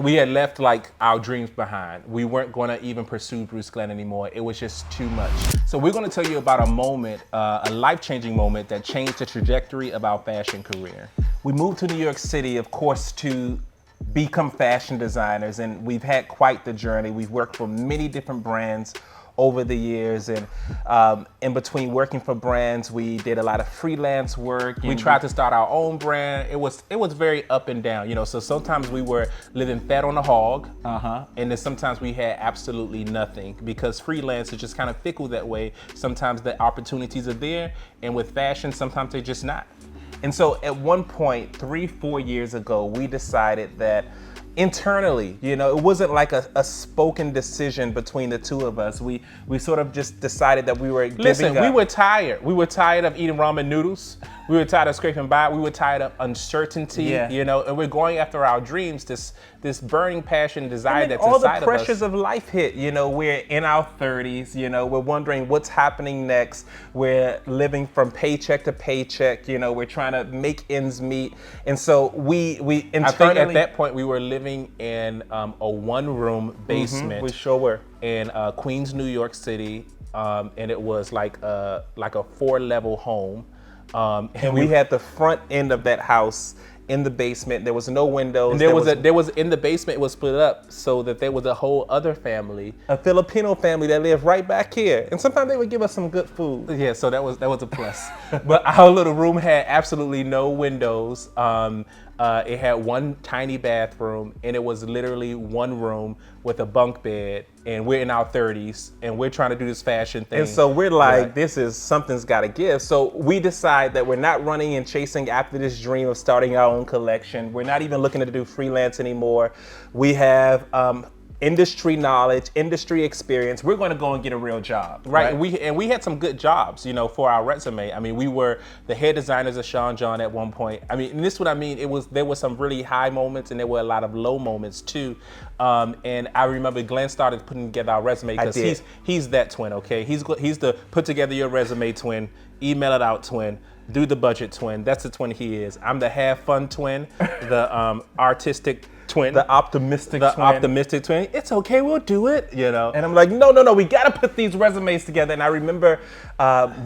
we had left like our dreams behind. We weren't going to even pursue Bruce Glenn anymore. It was just too much. So we're going to tell you about a moment, a life-changing moment that changed the trajectory of our fashion career. We moved to New York City, of course, to become fashion designers, and we've had quite the journey. We've worked for many different brands over the years, and in between working for brands, we did a lot of freelance work. We tried to start our own brand. It was very up and down, you know. So sometimes we were living fat on a hog, and then sometimes we had absolutely nothing, because freelance is just kind of fickle that way. Sometimes the opportunities are there, and with fashion, sometimes they're just not. And so at one point, 3-4 years ago, we decided that internally, you know, it wasn't like a spoken decision between the two of us. We sort of just decided that we were giving up. We were tired. We were tired of eating ramen noodles. We were tired of scraping by. We were tired of uncertainty, you know, and we're going after our dreams, this burning passion, desire that's inside of us. All the pressures of life hit, you know, we're in our 30s, you know, we're wondering what's happening next. We're living from paycheck to paycheck, you know, we're trying to make ends meet. And so we internally, I think at that point we were living in a one-room basement. We sure were. In Queens, New York City, and it was like a 4-level home. And we had the front end of that house in the basement. There was no windows. And there was in the basement, it was split up so that there was a whole other family, a Filipino family that lived right back here. And sometimes they would give us some good food. Yeah, so that was a plus. But our little room had absolutely no windows. It had one tiny bathroom, and it was literally one room with a bunk bed, and we're in our 30s, and we're trying to do this fashion thing. And so we're like, something's gotta give. So we decide that we're not running and chasing after this dream of starting our own collection. We're not even looking to do freelance anymore. We have industry knowledge, industry experience. We're going to go and get a real job, right? We had some good jobs, you know, for our resume. I mean, we were the head designers of Sean John at one point. I mean, and this is what I mean. There were some really high moments, and there were a lot of low moments too. And I remember Glenn started putting together our resume, because he's that twin, okay? He's the put together your resume twin, email it out twin, do the budget twin. That's the twin he is. I'm the have fun twin, the artistic twin, the optimistic twin. It's okay, we'll do it, you know. And I'm like, no, we gotta put these resumes together. And I remember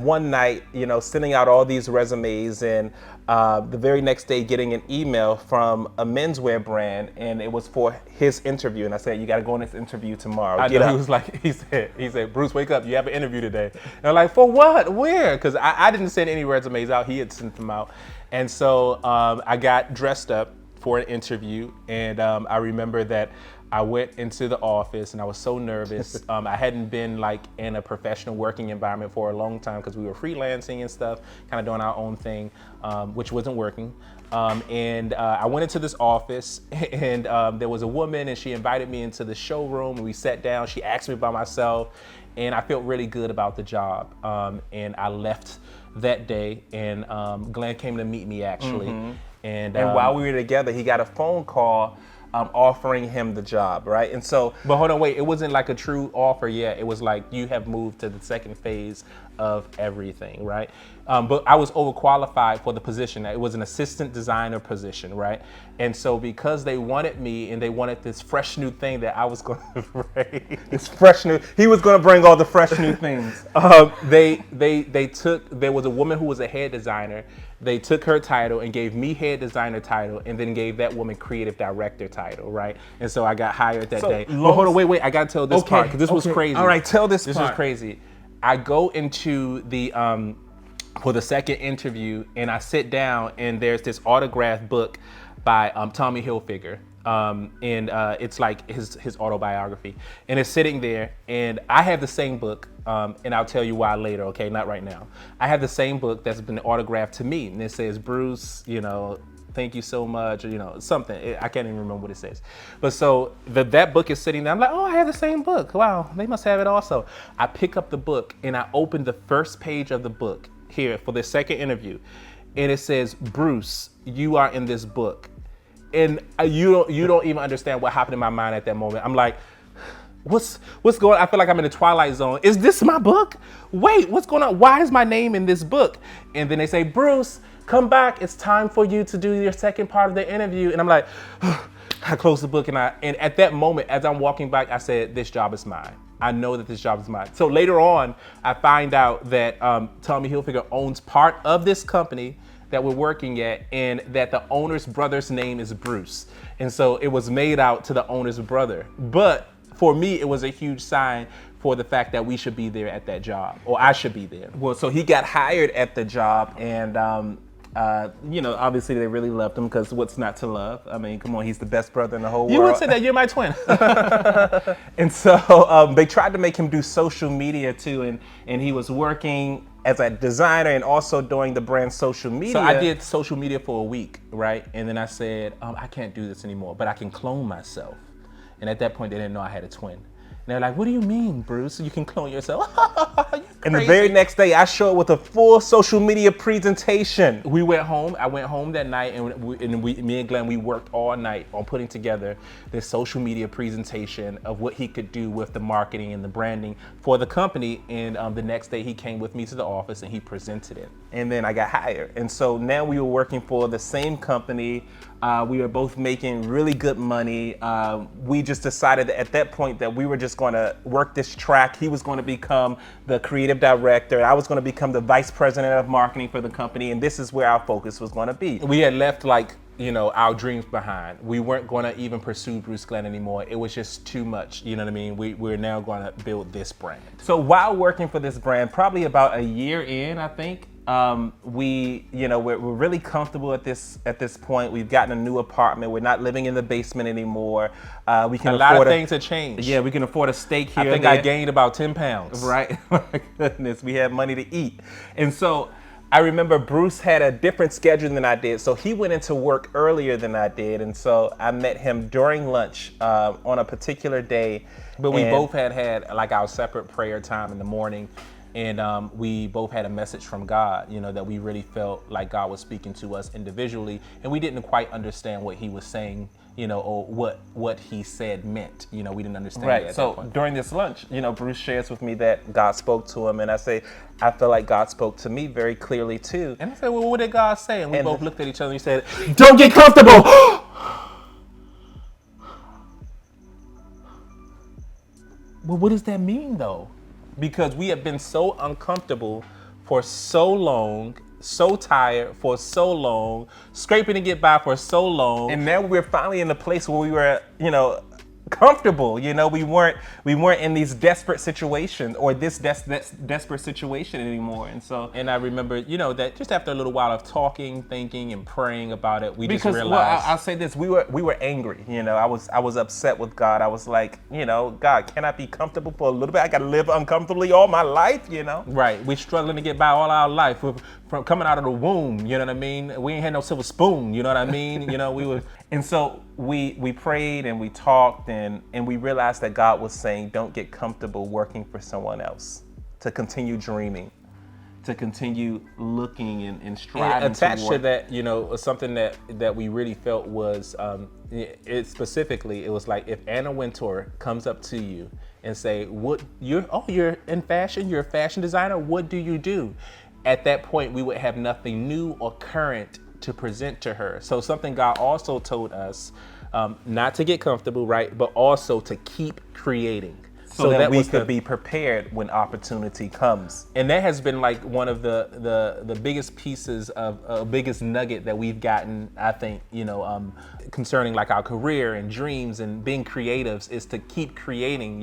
one night, you know, sending out all these resumes, and the very next day getting an email from a menswear brand, and it was for his interview. And I said, you gotta go on this interview tomorrow. He was like, he said, Bruce, wake up, you have an interview today. And I'm like, for what? Where? Because I didn't send any resumes out, he had sent them out. And so I got dressed up for an interview, and I remember that I went into the office, and I was so nervous. I hadn't been like in a professional working environment for a long time, because we were freelancing and stuff, kind of doing our own thing, which wasn't working. And I went into this office, and there was a woman, and she invited me into the showroom, and we sat down. She asked me about myself, and I felt really good about the job. And I left that day, and Glenn came to meet me actually. And while we were together, he got a phone call offering him the job, right? And so, but hold on, wait, it wasn't like a true offer yet. It was like, you have moved to the second phase of everything, right? But I was overqualified for the position. It was an assistant designer position, right? And so because they wanted me, and they wanted this fresh new thing that I was going to bring, he was going to bring all the fresh new things. There was a woman who was a head designer. They took her title and gave me head designer title, and then gave that woman creative director title, right? And so I got hired that day. But hold on, wait, I got to tell this part, because this was crazy. All right, tell this part. This was crazy. I go into the, for the second interview, and I sit down, and there's this autographed book by Tommy Hilfiger. And it's like his autobiography, and it's sitting there, and I have the same book, and I'll tell you why later, okay, not right now. I have the same book that's been autographed to me, and it says, Bruce, you know, thank you so much, or, you know, something. I can't even remember what it says. But so that book is sitting there. I'm like, oh, I have the same book. Wow, they must have it also. I pick up the book, and I open the first page of the book here for the second interview, and it says, Bruce, you are in this book. And you don't even understand what happened in my mind at that moment. I'm like, what's going on? I feel like I'm in the Twilight Zone. Is this my book? Wait, what's going on? Why is my name in this book? And then they say, Bruce, come back. It's time for you to do your second part of the interview. And I'm like, I closed the book and at that moment, as I'm walking back, I said, this job is mine. I know that this job is mine. So later on, I find out that Tommy Hilfiger owns part of this company that we're working at, and that the owner's brother's name is Bruce. And so it was made out to the owner's brother. But for me, it was a huge sign for the fact that we should be there at that job, or I should be there. Well, so he got hired at the job, and obviously they really loved him, because what's not to love? I mean, come on, he's the best brother in the whole world. You would say that, you're my twin. And so they tried to make him do social media too, and he was working as a designer and also doing the brand social media. So I did social media for a week, right? And then I said, I can't do this anymore, but I can clone myself. And at that point, they didn't know I had a twin. And they're like, what do you mean, Bruce? You can clone yourself? And the very next day, I showed up with a full social media presentation. We went home. I went home that night, and me and Glenn, we worked all night on putting together this social media presentation of what he could do with the marketing and the branding for the company. And the next day, he came with me to the office and he presented it. And then I got hired. And so now we were working for the same company. We were both making really good money. We just decided that at that point that we were just going to work this track. He was going to become the creative director. I was going to become the vice president of marketing for the company. And this is where our focus was going to be. We had left our dreams behind. We weren't going to even pursue Bruce Glenn anymore. It was just too much. You know what I mean? We're now going to build this brand. So while working for this brand, probably about a year in, I think, we're really comfortable at this point. We've gotten a new apartment. We're not living in the basement anymore. We can afford a lot of things have changed. Yeah, we can afford a steak here. I think I gained about 10 pounds. Right. My goodness, we have money to eat. And so I remember Bruce had a different schedule than I did. So he went into work earlier than I did. And so I met him during lunch on a particular day. But we both had like our separate prayer time in the morning. And we both had a message from God, that we really felt like God was speaking to us individually. And we didn't quite understand what he was saying, or what he said meant. We didn't understand. Right. So during this lunch, Bruce shares with me that God spoke to him. And I say, I feel like God spoke to me very clearly too. And I said, well, what did God say? And we both looked at each other and he said, don't get comfortable. Well, what does that mean though? Because we have been so uncomfortable for so long, so tired for so long, scraping to get by for so long. And now we're finally in a place where we were, comfortable. We weren't in these desperate situations or this desperate situation anymore. And I remember, that just after a little while of talking, thinking, and praying about it, we just realized. Well, I'll say this: we were angry. I was upset with God. I was like, God, can I be comfortable for a little bit? I got to live uncomfortably all my life. Right. We're struggling to get by all our life. From coming out of the womb, you know what I mean? We ain't had no silver spoon, you know what I mean? We were, and so we prayed and we talked and we realized that God was saying, don't get comfortable working for someone else, to continue dreaming, to continue looking and striving. And attached to that, something that we really felt was, it was like if Anna Wintour comes up to you and say, you're in fashion, you're a fashion designer, what do you do? At that point, we would have nothing new or current to present to her. So something God also told us, not to get comfortable, right? But also to keep creating. So that we could be prepared when opportunity comes. And that has been like one of the biggest pieces of biggest nugget that we've gotten, I think, concerning like our career and dreams and being creatives, is to keep creating,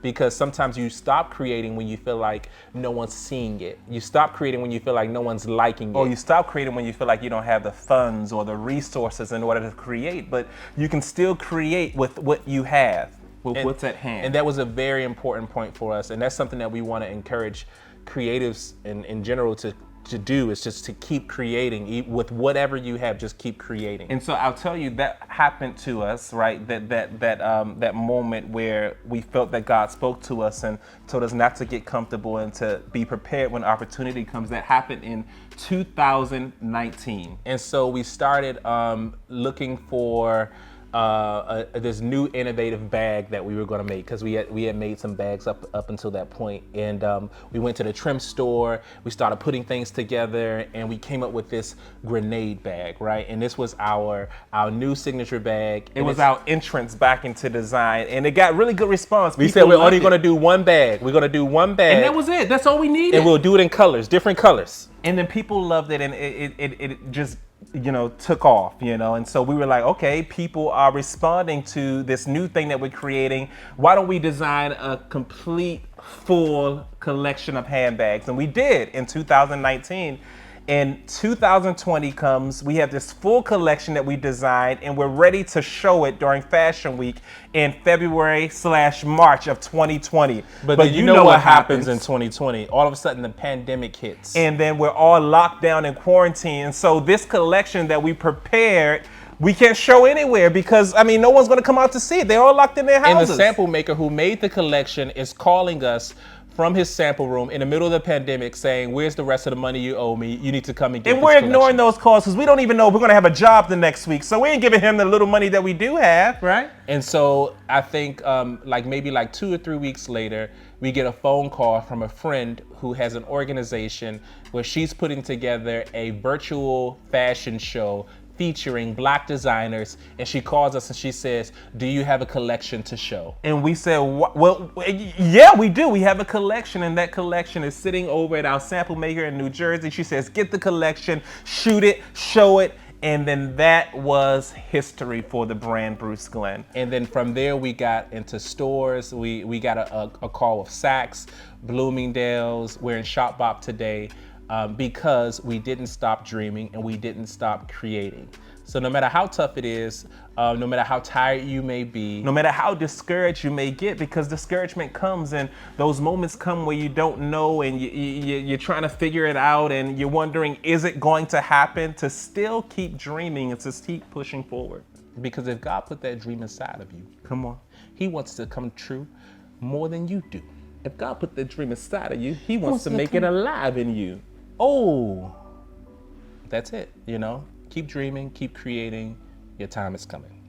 because sometimes you stop creating when you feel like no one's seeing it. You stop creating when you feel like no one's liking it. Or you stop creating when you feel like you don't have the funds or the resources in order to create, but you can still create with what you have. What's at hand. And that was a very important point for us. And that's something that we want to encourage creatives in general to do, is just to keep creating with whatever you have, just keep creating. And so I'll tell you, that happened to us, right? That moment where we felt that God spoke to us and told us not to get comfortable and to be prepared when opportunity comes. That happened in 2019. And so we started looking for this new innovative bag that we were going to make, because we had made some bags up until that point. And we went to the trim store, we started putting things together, and we came up with this grenade bag, right? And this was our new signature bag. It was our entrance back into design, and it got really good response. We said we're only going to do one bag. We're going to do one bag. And that was it. That's all we needed. And we'll do it in colors, different colors. And then people loved it, and it just, took off, and so we were like, okay, people are responding to this new thing that we're creating. Why don't we design a complete full collection of handbags? And we did in 2019. And 2020 comes, we have this full collection that we designed, and we're ready to show it during Fashion Week in February/March of 2020. But you know what happens in 2020? All of a sudden the pandemic hits. And then we're all locked down in quarantine. And so this collection that we prepared, we can't show anywhere because, no one's gonna come out to see it. They're all locked in their houses. And the sample maker who made the collection is calling us from his sample room in the middle of the pandemic saying, where's the rest of the money you owe me? You need to come and get this we're collection. Ignoring those calls because we don't even know if we're going to have a job the next week. So we ain't giving him the little money that we do have, right? And so I think maybe 2 or 3 weeks later, we get a phone call from a friend who has an organization where she's putting together a virtual fashion show featuring Black designers, and she calls us and she says, do you have a collection to show? And we said, well, yeah, we do. We have a collection, and that collection is sitting over at our sample maker in New Jersey. She says, get the collection, shoot it, show it, and then that was history for the brand Bruce Glenn. And then from there, we got into stores. We got a call with Saks, Bloomingdale's. We're in Shop Bop today. Because we didn't stop dreaming and we didn't stop creating. So no matter how tough it is, no matter how tired you may be, no matter how discouraged you may get, because discouragement comes and those moments come where you don't know and you're trying to figure it out and you're wondering, is it going to happen? To still keep dreaming and to keep pushing forward. Because if God put that dream inside of you, come on, He wants to come true more than you do. If God put that dream inside of you, He wants to make it alive in you. Oh, that's it, Keep dreaming, keep creating. Your time is coming.